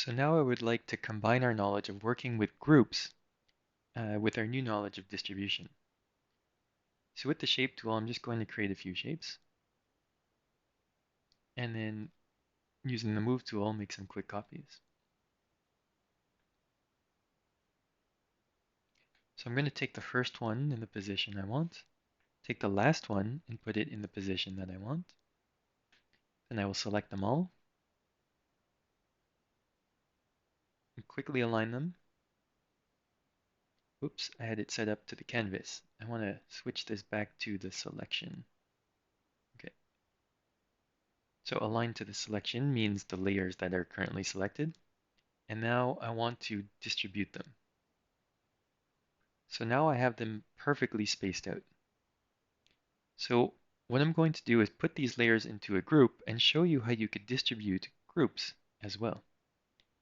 So now I would like to combine our knowledge of working with groups with our new knowledge of distribution. So with the shape tool, I'm just going to create a few shapes. And then using the move tool, make some quick copies. So I'm going to take the first one in the position I want, take the last one and put it in the position that I want. Then I will select them all and quickly align them. Oops, I had it set up to the canvas. I want to switch this back to the selection. Okay. So align to the selection means the layers that are currently selected. And now I want to distribute them. So now I have them perfectly spaced out. So what I'm going to do is put these layers into a group and show you how you could distribute groups as well.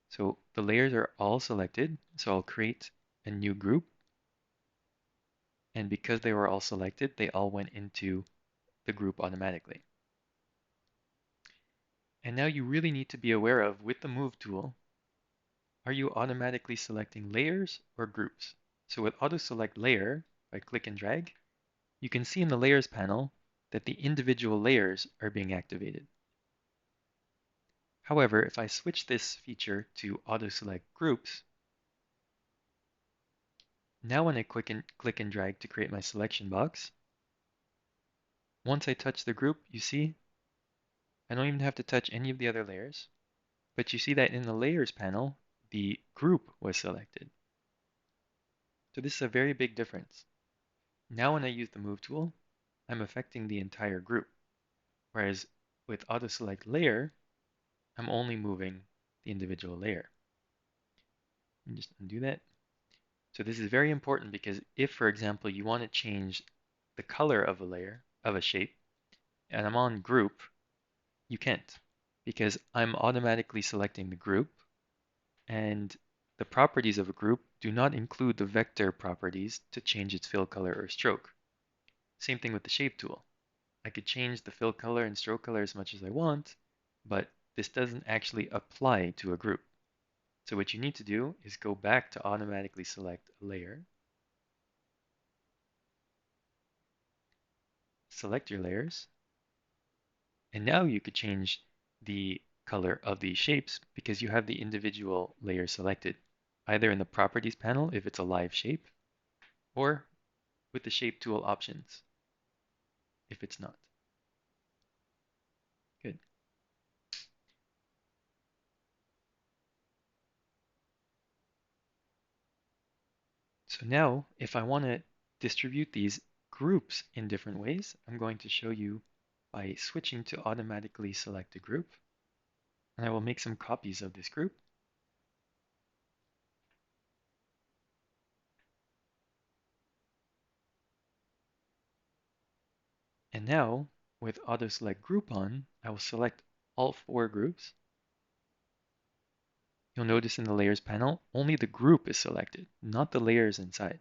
So the layers are all selected, so I'll create a new group. And because they were all selected, they all went into the group automatically. And now you really need to be aware of, with the Move tool, are you automatically selecting layers or groups? So with Auto Select Layer, if I click and drag, you can see in the Layers panel that the individual layers are being activated. However, if I switch this feature to Auto Select Groups, now when I click and drag to create my selection box, once I touch the group, you see, I don't even have to touch any of the other layers, but you see that in the Layers panel, the group was selected. So this is a very big difference. Now when I use the Move tool, I'm affecting the entire group, whereas with Auto Select Layer, I'm only moving the individual layer. And just undo that. So this is very important because if, for example, you want to change the color of a layer, of a shape, and I'm on group, you can't because I'm automatically selecting the group, and the properties of a group do not include the vector properties to change its fill color or stroke. Same thing with the shape tool. I could change the fill color and stroke color as much as I want, but this doesn't actually apply to a group. So what you need to do is go back to automatically select a layer, select your layers, and now you could change the color of these shapes because you have the individual layer selected, either in the properties panel if it's a live shape, or with the shape tool options if it's not. Good. So now if I want to distribute these groups in different ways, I'm going to show you by switching to automatically select a group. And I will make some copies of this group. And now with Auto Select Group on, I will select all 4 groups. You'll notice in the Layers panel, only the group is selected, not the layers inside.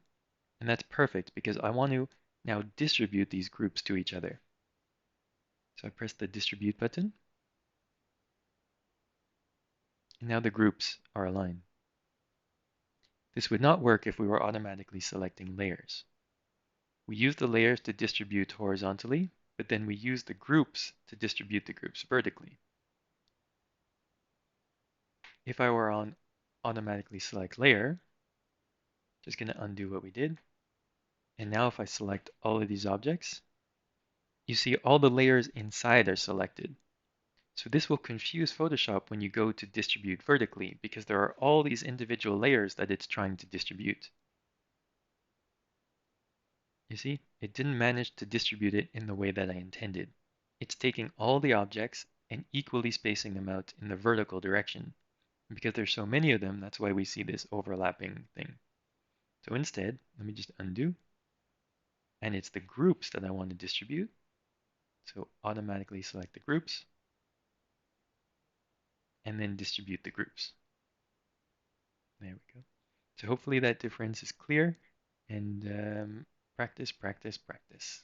And that's perfect because I want to now distribute these groups to each other. So I press the Distribute button. And now the groups are aligned. This would not work if we were automatically selecting layers. We use the layers to distribute horizontally, but then we use the groups to distribute the groups vertically. If I were on automatically select layer, just going to undo what we did. And now if I select all of these objects, you see all the layers inside are selected. So this will confuse Photoshop when you go to distribute vertically because there are all these individual layers that it's trying to distribute. You see, it didn't manage to distribute it in the way that I intended. It's taking all the objects and equally spacing them out in the vertical direction. And because there's so many of them, that's why we see this overlapping thing. So instead, let me just undo. And it's the groups that I want to distribute. So automatically select the groups and then distribute the groups. There we go. So hopefully that difference is clear, and practice, practice, practice.